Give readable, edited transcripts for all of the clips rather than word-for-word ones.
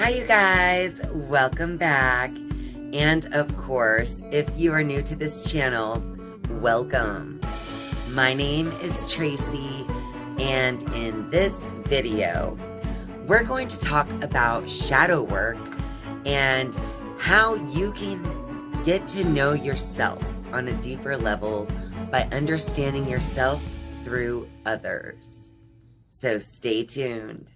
Hi, you guys. Welcome back. And of course, if you are new to this channel, welcome. My name is Tracey, and in this video, we're going to talk about shadow work and how you can get to know yourself on a deeper level by understanding yourself through others. So stay tuned.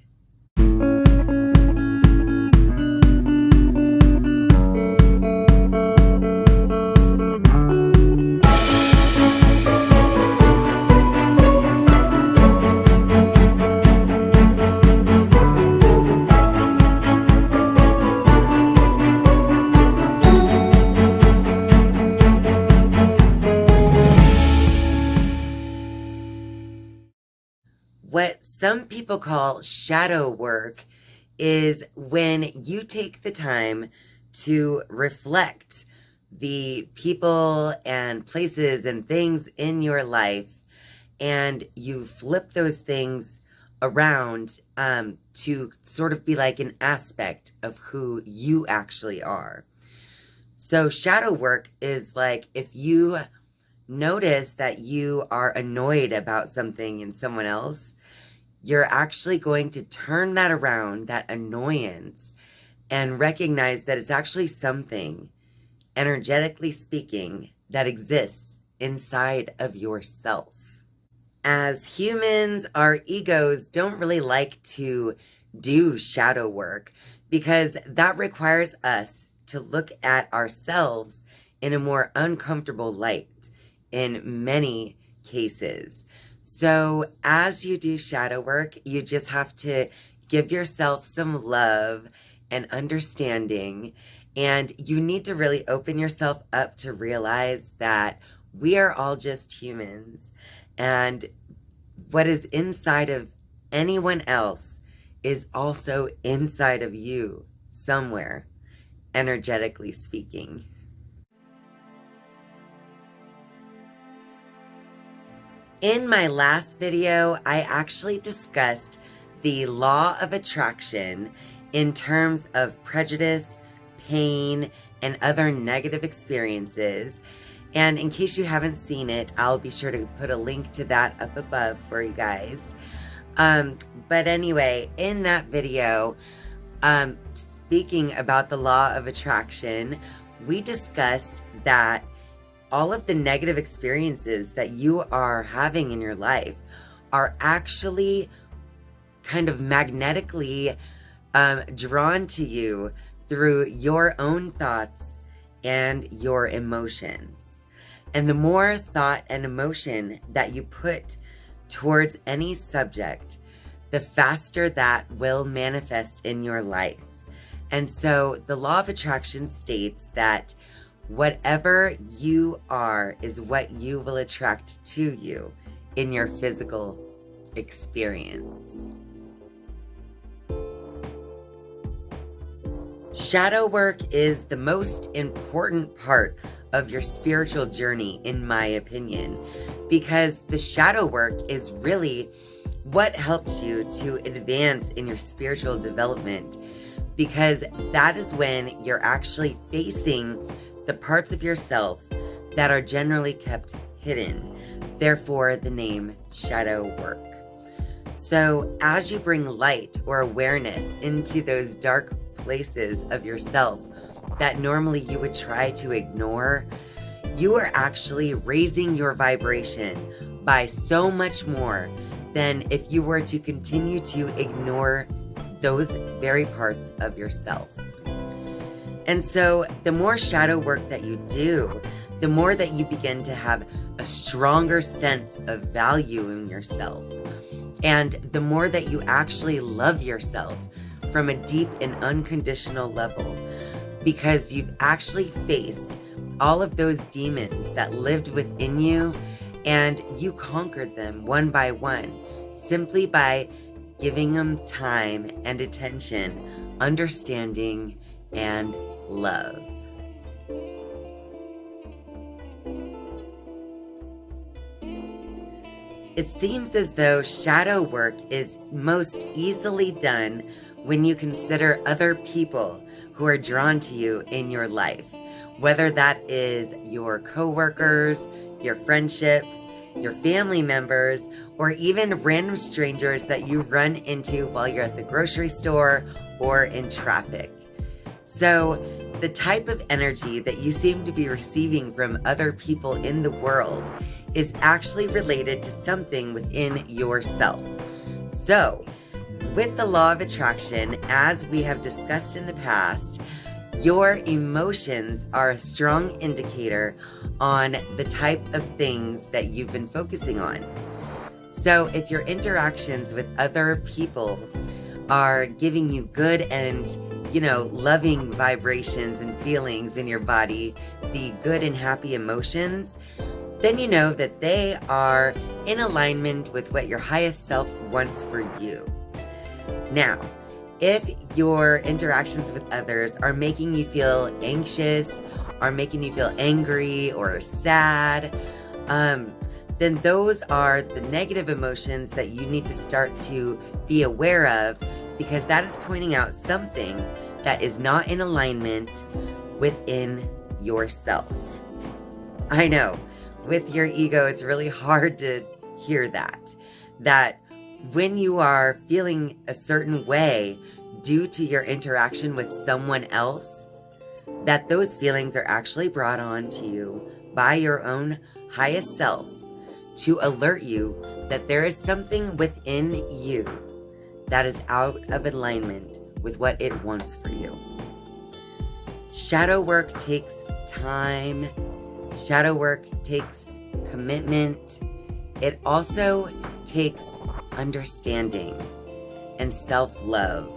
What some people call shadow work is when you take the time to reflect the people and places and things in your life, and you flip those things around to sort of be like an aspect of who you actually are. So shadow work is like if you notice that you are annoyed about something in someone else, you're actually going to turn that around, that annoyance, and recognize that it's actually something, energetically speaking, that exists inside of yourself. As humans, our egos don't really like to do shadow work because that requires us to look at ourselves in a more uncomfortable light in many cases. So as you do shadow work, you just have to give yourself some love and understanding, and you need to really open yourself up to realize that we are all just humans, and what is inside of anyone else is also inside of you somewhere, energetically speaking. In my last video, I actually discussed the law of attraction in terms of prejudice, pain, and other negative experiences. And in case you haven't seen it, I'll be sure to put a link to that up above for you guys. But anyway, in that video, speaking about the law of attraction, we discussed that all of the negative experiences that you are having in your life are actually kind of magnetically drawn to you through your own thoughts and your emotions. And the more thought and emotion that you put towards any subject, the faster that will manifest in your life. And so the law of attraction states that whatever you are is what you will attract to you in your physical experience. Shadow work is the most important part of your spiritual journey, in my opinion, because the shadow work is really what helps you to advance in your spiritual development, because that is when you're actually facing the parts of yourself that are generally kept hidden. Therefore, the name shadow work. So as you bring light or awareness into those dark places of yourself that normally you would try to ignore, you are actually raising your vibration by so much more than if you were to continue to ignore those very parts of yourself. And so the more shadow work that you do, the more that you begin to have a stronger sense of value in yourself. And the more that you actually love yourself from a deep and unconditional level, because you've actually faced all of those demons that lived within you, and you conquered them one by one, simply by giving them time and attention, understanding, and love. It seems as though shadow work is most easily done when you consider other people who are drawn to you in your life, whether that is your coworkers, your friendships, your family members, or even random strangers that you run into while you're at the grocery store or in traffic. So the type of energy that you seem to be receiving from other people in the world is actually related to something within yourself. So with the law of attraction, as we have discussed in the past, your emotions are a strong indicator on the type of things that you've been focusing on. So if your interactions with other people are giving you good and, loving vibrations and feelings in your body, the good and happy emotions, then you know that they are in alignment with what your highest self wants for you. Now, if your interactions with others are making you feel anxious, are making you feel angry or sad, then those are the negative emotions that you need to start to be aware of, because that is pointing out something that is not in alignment within yourself. I know, with your ego, it's really hard to hear that when you are feeling a certain way due to your interaction with someone else, that those feelings are actually brought on to you by your own highest self to alert you that there is something within you that is out of alignment with what it wants for you. Shadow work takes time. Shadow work takes commitment. It also takes understanding and self-love.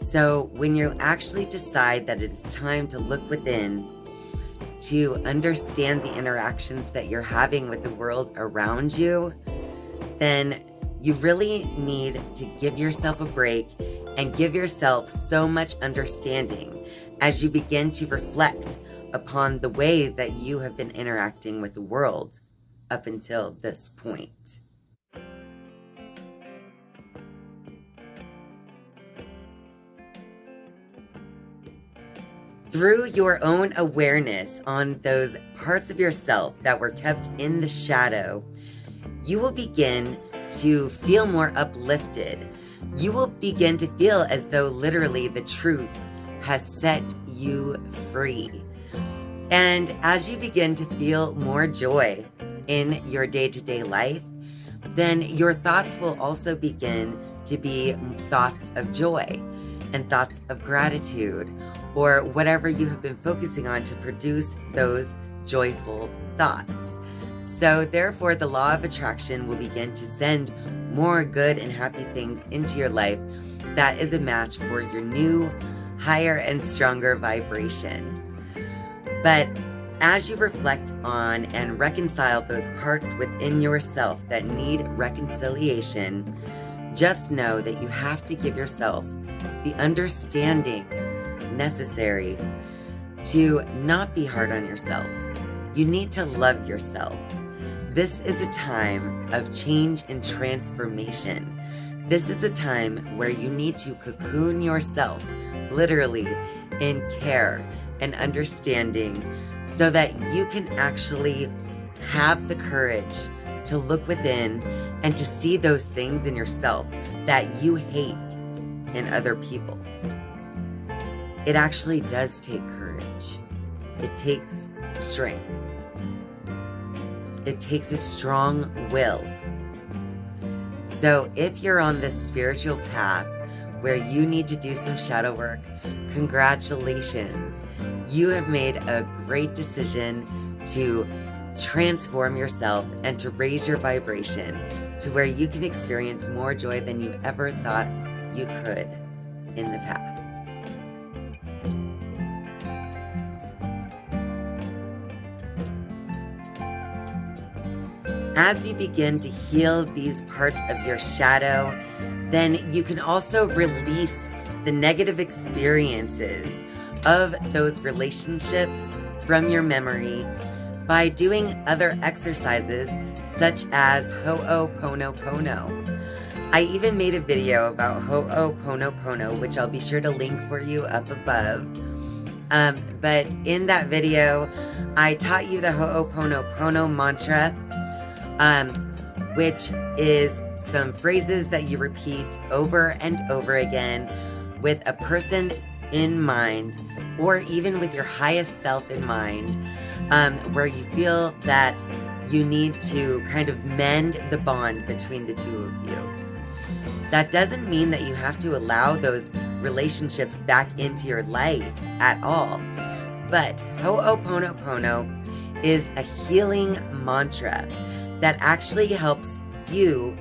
So when you actually decide that it's time to look within, to understand the interactions that you're having with the world around you, then you really need to give yourself a break and give yourself so much understanding as you begin to reflect upon the way that you have been interacting with the world up until this point. Through your own awareness on those parts of yourself that were kept in the shadow, you will begin to feel more uplifted. You will begin to feel as though literally the truth has set you free. And as you begin to feel more joy in your day-to-day life, then your thoughts will also begin to be thoughts of joy and thoughts of gratitude, or whatever you have been focusing on to produce those joyful thoughts. So therefore, the law of attraction will begin to send more good and happy things into your life that is a match for your new, higher and stronger vibration. But as you reflect on and reconcile those parts within yourself that need reconciliation, just know that you have to give yourself the understanding necessary to not be hard on yourself. You need to love yourself. This is a time of change and transformation. This is a time where you need to cocoon yourself, literally, in care and understanding, so that you can actually have the courage to look within and to see those things in yourself that you hate in other people. It actually does take courage. It takes strength. It takes a strong will. So if you're on this spiritual path where you need to do some shadow work, congratulations. You have made a great decision to transform yourself and to raise your vibration to where you can experience more joy than you ever thought you could in the past. As you begin to heal these parts of your shadow, then you can also release the negative experiences of those relationships from your memory by doing other exercises such as Ho'oponopono. I even made a video about Ho'oponopono, which I'll be sure to link for you up above. But in that video, I taught you the Ho'oponopono mantra, which is some phrases that you repeat over and over again with a person in mind, or even with your highest self in mind, where you feel that you need to kind of mend the bond between the two of you. That doesn't mean that you have to allow those relationships back into your life at all. But Ho'oponopono is a healing mantra that actually helps you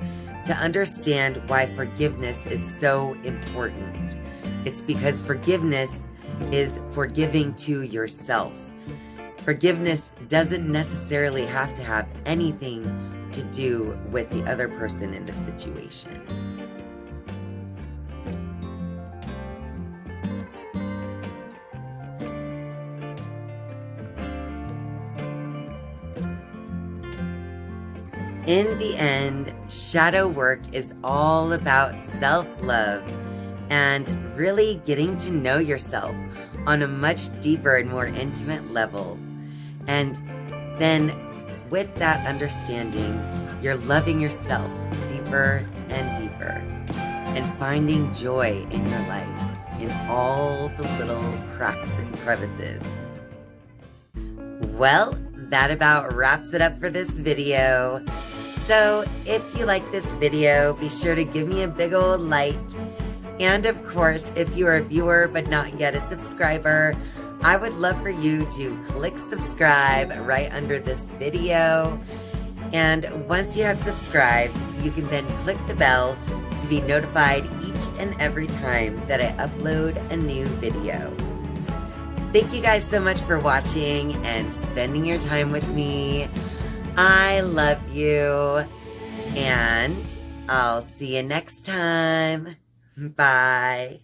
to understand why forgiveness is so important. It's because forgiveness is forgiving to yourself. Forgiveness doesn't necessarily have to have anything to do with the other person in the situation. In the end, shadow work is all about self-love and really getting to know yourself on a much deeper and more intimate level. And then with that understanding, you're loving yourself deeper and deeper and finding joy in your life in all the little cracks and crevices. Well, that about wraps it up for this video. So if you like this video, be sure to give me a big old like. And of course, if you're a viewer but not yet a subscriber, I would love for you to click subscribe right under this video. And once you have subscribed, you can then click the bell to be notified each and every time that I upload a new video. Thank you guys so much for watching and spending your time with me. I love you, and I'll see you next time. Bye.